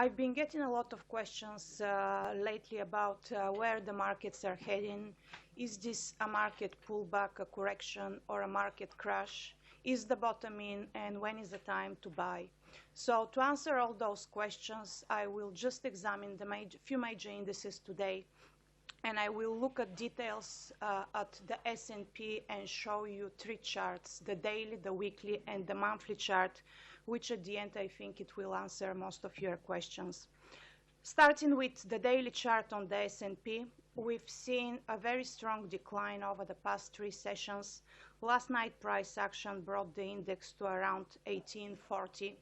I've been getting a lot of questions lately about where the markets are heading. Is this a market pullback, a correction, or a market crash? Is the bottom in, and when is the time to buy? So to answer all those questions, I will just examine the few major indices today, and I will look at details at the S&P and show you three charts, the daily, the weekly, and the monthly chart, which at the end I think it will answer most of your questions. Starting with the daily chart on the S&P, we've seen a very strong decline over the past three sessions. Last night price action brought the index to around 1840,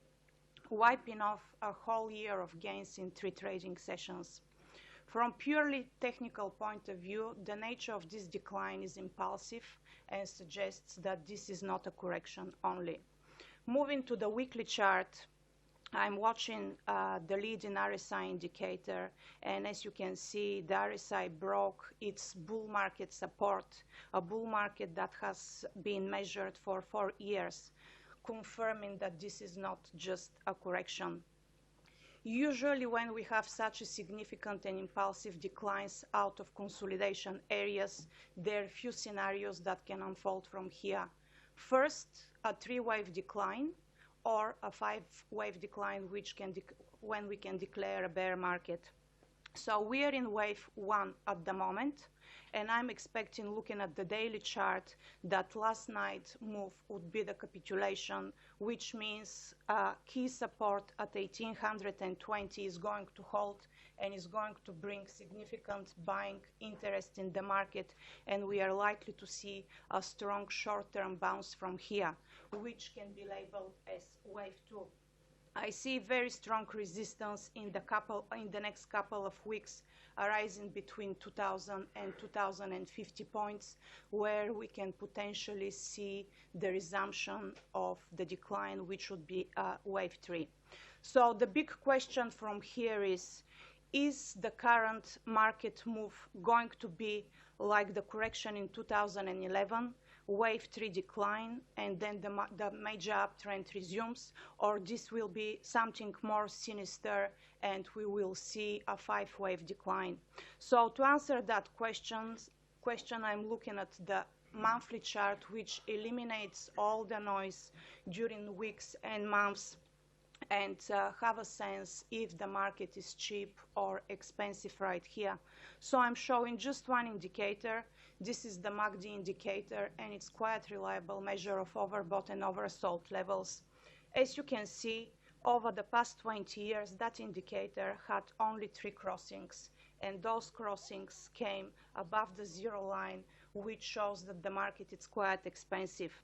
wiping off a whole year of gains in three trading sessions. From purely technical point of view, the nature of this decline is impulsive and suggests that this is not a correction only. Moving to the weekly chart, I'm watching the leading RSI indicator, and as you can see, the RSI broke its bull market support, a bull market that has been measured for 4 years, confirming that this is not just a correction. Usually when we have such a significant and impulsive declines out of consolidation areas, there are few scenarios that can unfold from here. First, a three-wave decline or a five-wave decline, when we can declare a bear market. So we are in wave one at the moment, and I'm expecting, looking at the daily chart, that last night's move would be the capitulation, which means key support at 1820 is going to hold and is going to bring significant buying interest in the market, and we are likely to see a strong short-term bounce from here, which can be labeled as wave two. I see very strong resistance in the next couple of weeks, arising between 2000 and 2050 points, where we can potentially see the resumption of the decline, which would be wave three. So the big question from here is the current market move going to be like the correction in 2011, wave 3 decline, and then the major uptrend resumes, or this will be something more sinister and we will see a 5-wave decline? So to answer that question, I'm looking at the monthly chart, which eliminates all the noise during weeks and months, and have a sense if the market is cheap or expensive right here. So I'm showing just one indicator. This is the MACD indicator, and it's quite reliable measure of overbought and oversold levels. As you can see, over the past 20 years, that indicator had only 3 crossings, and those crossings came above the zero line, which shows that the market is quite expensive.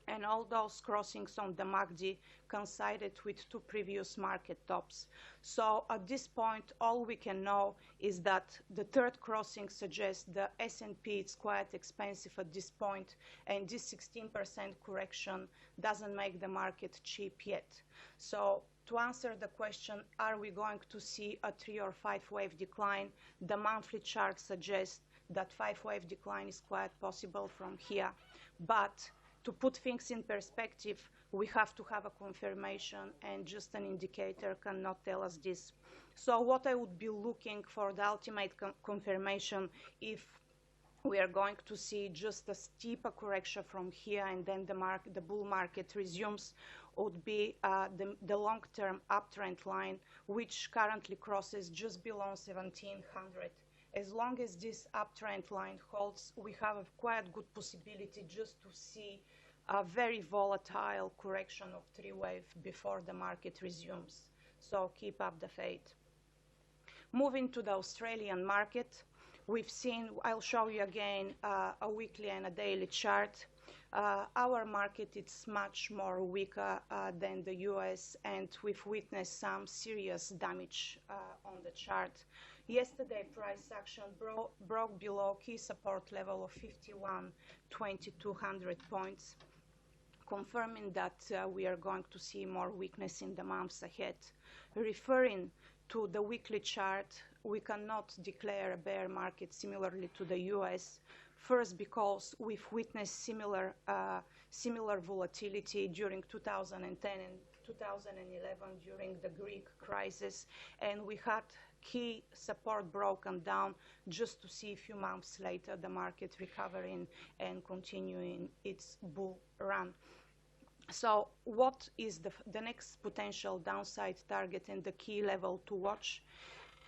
And all those crossings on the MACD coincided with 2 previous market tops. So at this point, all we can know is that the third crossing suggests the S&P is quite expensive at this point, and this 16% correction doesn't make the market cheap yet. So to answer the question, are we going to see a 3 or 5 wave decline? The monthly chart suggests that 5-wave decline is quite possible from here. But to put things in perspective, we have to have a confirmation, and just an indicator cannot tell us this. So what I would be looking for the ultimate confirmation, if we are going to see just a steeper correction from here and then the bull market resumes, would be the long-term uptrend line, which currently crosses just below 1700. As long as this uptrend line holds, we have a quite good possibility just to see a very volatile correction of 3-wave before the market resumes. So keep up the faith. Moving to the Australian market, we've seen, I'll show you again a weekly and a daily chart. Our market is much more weaker than the US, and we've witnessed some serious damage on the chart. Yesterday, price action broke below key support level of 51,200 points, confirming that we are going to see more weakness in the months ahead. Referring to the weekly chart, we cannot declare a bear market similarly to the US. First, because we've witnessed similar volatility during 2010 and 2011 during the Greek crisis, and we had key support broken down just to see a few months later the market recovering and continuing its bull run. So what is the next potential downside target and the key level to watch?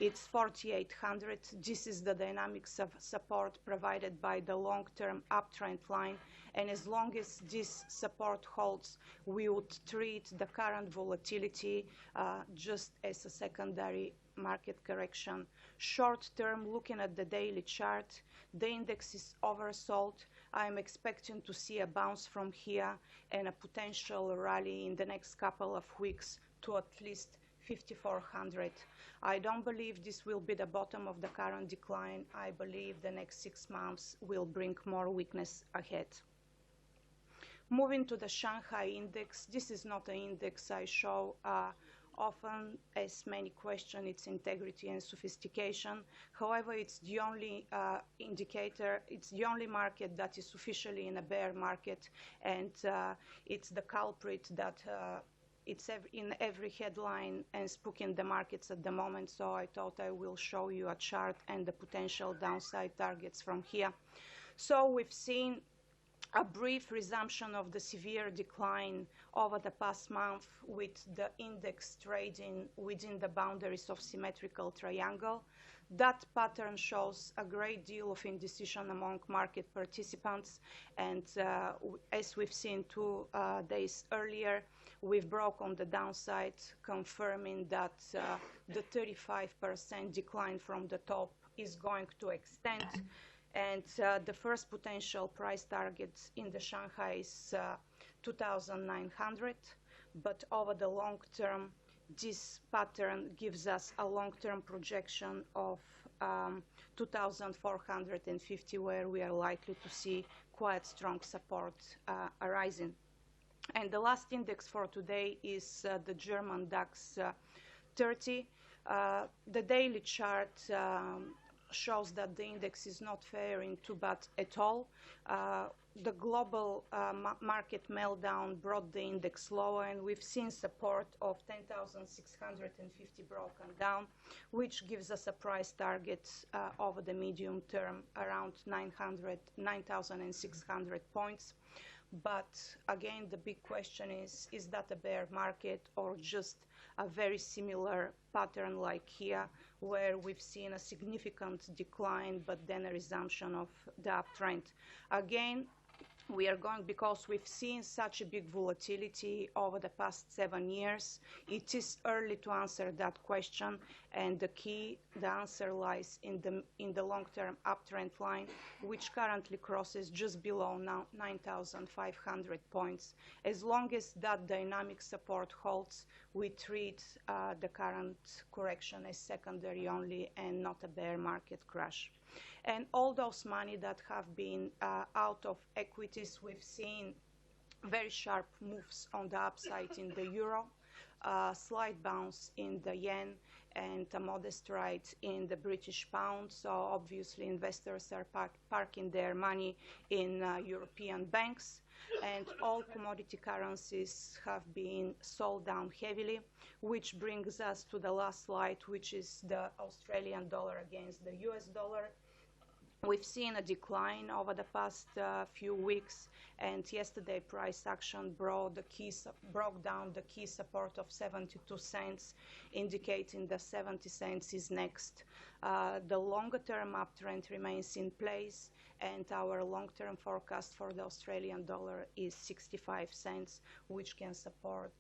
It's 4,800. This is the dynamics of support provided by the long-term uptrend line. And as long as this support holds, we would treat the current volatility just as a secondary market correction. Short term, looking at the daily chart, the index is oversold. I'm expecting to see a bounce from here and a potential rally in the next couple of weeks to at least 5,400. I don't believe this will be the bottom of the current decline. I believe the next 6 months will bring more weakness ahead. Moving to the Shanghai index, this is not an index I show often, as many question its integrity and sophistication. However, it's the only indicator, it's the only market that is officially in a bear market, and it's the culprit that it's in every headline and spooking the markets at the moment. So I thought I will show you a chart and the potential downside targets from here. So we've seen a brief resumption of the severe decline over the past month, with the index trading within the boundaries of symmetrical triangle. That pattern shows a great deal of indecision among market participants, and as we've seen 2 days earlier, we've broke on the downside, confirming that the 35% decline from the top is going to extend. And the first potential price target in the Shanghai is 2,900, but over the long term, this pattern gives us a long-term projection of 2,450, where we are likely to see quite strong support arising. And the last index for today is the German DAX 30. The daily chart shows that the index is not faring too bad at all. The global market meltdown brought the index lower, and we've seen support of 10,650 broken down, which gives us a price target over the medium term around 9,600 points. But again, the big question is that a bear market or just a very similar pattern like here, where we've seen a significant decline but then a resumption of the uptrend? Again, we are going, because we've seen such a big volatility over the past 7 years, it is early to answer that question, and the answer lies in the long-term uptrend line, which currently crosses just below now 9,500 points. As long as that dynamic support holds, we treat the current correction as secondary only and not a bear market crash. And all those money that have been out of equities, we've seen very sharp moves on the upside in the euro, slight bounce in the yen, and a modest rise in the British pound. So obviously investors are parking their money in European banks, and all commodity currencies have been sold down heavily, which brings us to the last slide, which is the Australian dollar against the US dollar. We've seen a decline over the past few weeks, and yesterday price action broke down the key support of 72 cents, indicating that 70 cents is next. The longer-term uptrend remains in place, and our long-term forecast for the Australian dollar is 65 cents, which can support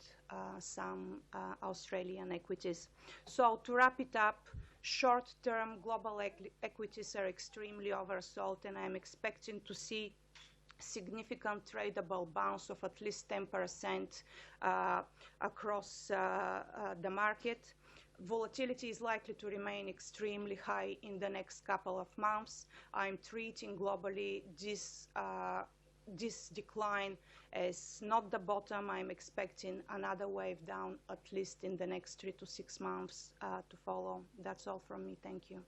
some Australian equities. So to wrap it up, short-term global equities are extremely oversold, and I'm expecting to see significant tradable bounce of at least 10% across the market. Volatility is likely to remain extremely high in the next couple of months. I'm treating globally this decline as not the bottom. I'm expecting another wave down at least in the next 3 to 6 months to follow. That's all from me. Thank you.